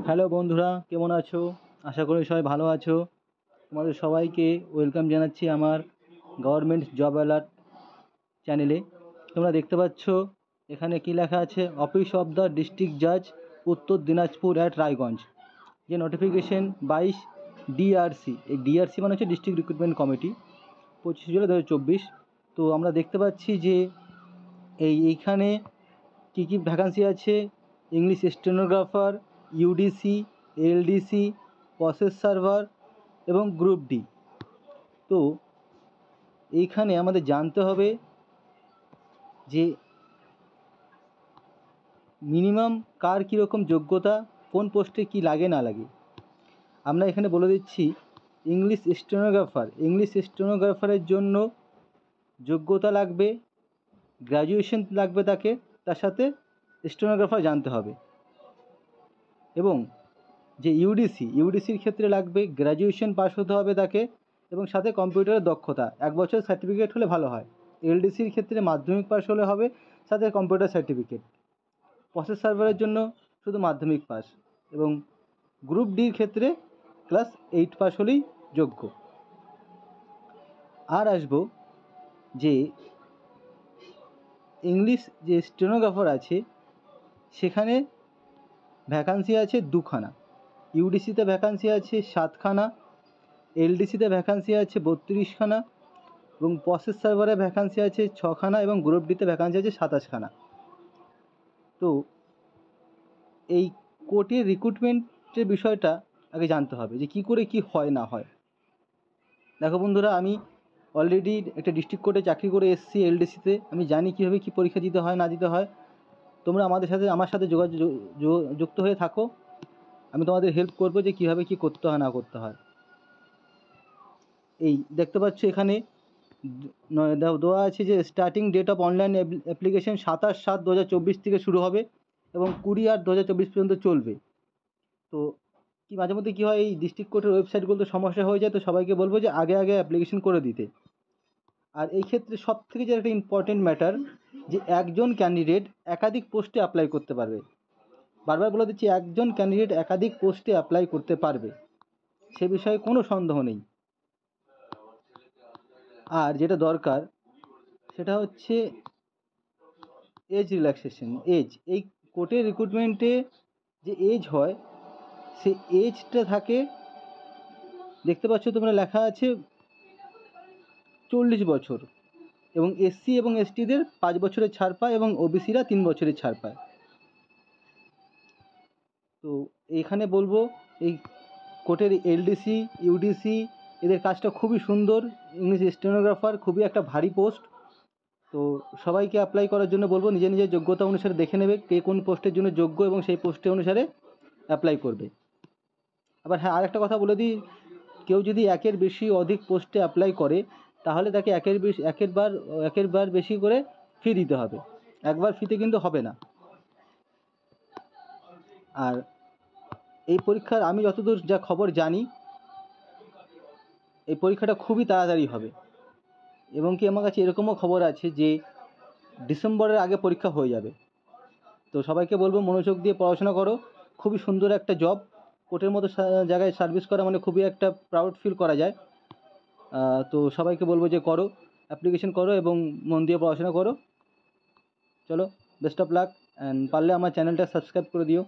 Hello বন্ধুরা, কেমন আছো? আশা করি সবাই ভালো আছো। তোমাদের সবাইকে ওয়েলকাম জানাচ্ছি আমার গভর্নমেন্ট জব অ্যালার্ট চ্যানেলে। তোমরা দেখতে পাচ্ছ এখানে কি লেখা আছে, অফিস অফ দ্য ডিস্ট্রিক্ট জাজ, উত্তর দিনাজপুর অ্যাট রায়গঞ্জ। যে নোটিফিকেশন 22 ডিআরসি, এই ডিআরসি মানে হচ্ছে ডিস্ট্রিক্ট রিক্রুটমেন্ট কমিটি, 25 জুলাই 2024। তো আমরা দেখতে পাচ্ছি যে এইখানে কী কী ভ্যাকান্সি আছে: English stenographer, UDC, LDC, process server এবং গ্রুপ ডি। তো এইখানে আমাদের জানতে হবে যে মিনিমাম কার কীরকম যোগ্যতা, কোন পোস্টে কি লাগে না লাগে। আমরা এখানে বলে দিচ্ছি, ইংলিশ স্টেনোগ্রাফারের জন্য যোগ্যতা লাগবে, গ্র্যাজুয়েশন লাগবে তাকে, তার সাথে স্টেনোগ্রাফার জানতে হবে। এবং যে ইউডিসির ক্ষেত্রে লাগবে গ্র্যাজুয়েশন পাস হতে হবে তাকে, এবং সাথে কম্পিউটারের দক্ষতা 1 বছরের সার্টিফিকেট হলে ভালো হয়। এলডিসির ক্ষেত্রে মাধ্যমিক পাস হলে হবে, সাথে কম্পিউটার সার্টিফিকেট। প্রসেস সার্ভারের জন্য শুধু মাধ্যমিক পাস, এবং গ্রুপ ডির ক্ষেত্রে ক্লাস 8 পাস হলেই যোগ্য। আর আসবো যে ইংলিশ যে স্টেনোগ্রাফার আছে সেখানে ভ্যাকান্সি আছে 2খানা। ইউডিসিতে ভ্যাকান্সি আছে 7খানা, এলডিসিতে ভ্যাকান্সি আছে 32খানা, এবং প্রসেস সার্ভারে ভ্যাকান্সি আছে 6খানা, এবং গ্রুপ ডিতে ভ্যাকান্সি আছে 27খানা। তো এই কোর্টের রিক্রুটমেন্টের বিষয়টা আগে জানতে হবে যে কী করে কি হয় না হয়। দেখো বন্ধুরা, আমি অলরেডি একটা ডিস্ট্রিক্ট কোর্টে চাকরি করে এসেছি এলডিসিতে। আমি জানি কীভাবে কী পরীক্ষা দিতে হয় না দিতে হয়। তোমরা আমার সাথে যুক্ত হয়ে থাকো, আমি তোমাদের হেল্প করবো যে কীভাবে কী করতে হয় না করতে হয়। এই দেখতে পাচ্ছ এখানে দেওয়া আছে যে starting date of online application 27/7/2024 থেকে শুরু হবে এবং 20/8/2024 পর্যন্ত চলবে। তো কি মাঝে মধ্যে কী হয়, এই ডিস্ট্রিক্ট কোর্টের ওয়েবসাইটগুলোতে সমস্যা হয়ে যায়, তো সবাইকে বলবো যে আগে অ্যাপ্লিকেশন করে দিতে। আর এই ক্ষেত্রে সবথেকে যে একটা ইম্পর্টেন্ট ম্যাটার, যে একজন ক্যান্ডিডেট একাধিক পোস্টে অ্যাপ্লাই করতে পারবে। বারবার বলে দিচ্ছি, একজন ক্যান্ডিডেট একাধিক পোস্টে অ্যাপ্লাই করতে পারবে, সে বিষয়ে কোনো সন্দেহ নেই। আর যেটা দরকার সেটা হচ্ছে এজ রিল্যাক্সেশন। এই কোর্টের রিক্রুটমেন্টে যে এজ হয়, সে এজটা থাকে, দেখতে পাচ্ছ তোমরা লেখা আছে 40 বছর, এবং এসসি এবং এসটিদের 5 বছরের ছাড় পায়, এবং ওবিসিরা 3 বছরের ছাড় পায়। তো এখানে বলবো, এই কোর্টের এলডিসি, ইউডিসি, এদের কাজটা খুবই সুন্দর। ইংলিশ স্টেনোগ্রাফার খুবই একটা ভারী পোস্ট। তো সবাইকে অ্যাপ্লাই করার জন্য বলবো, নিজের নিজের যোগ্যতা অনুসারে দেখে নেবে কে কোন পোস্টের জন্য যোগ্য, এবং সেই পোস্টে অনুসারে অ্যাপ্লাই করবে। আবার হ্যাঁ, আরেকটা কথা বলে দিই, কেউ যদি একের বেশি অধিক পোস্টে অ্যাপ্লাই করে, তাহলে তাকে একের বার বেশি করে ফি দিতে হবে। একবার ফিতে কিন্তু হবে না। আর এই পরীক্ষার আমি যতদূর যা খবর জানি, এই পরীক্ষাটা খুবই তাড়াতাড়ি হবে, এবং কি আমার কাছে এরকমও খবর আছে যে ডিসেম্বরের আগে পরীক্ষা হয়ে যাবে। তো সবাইকে বলবো মনোযোগ দিয়ে পড়াশোনা করো। খুবই সুন্দর একটা জব, কোর্টের মতো জায়গায় সার্ভিস করা মানে খুবই একটা প্রাউড ফিল করা যায়। তো সবাইকে বলবো যে করো, অ্যাপ্লিকেশন করো এবং মন দিয়ে পড়াশোনা করো। চলো, বেস্ট অফ লাক, অ্যান্ড পারলে আমার চ্যানেলটা সাবস্ক্রাইব করে দিও।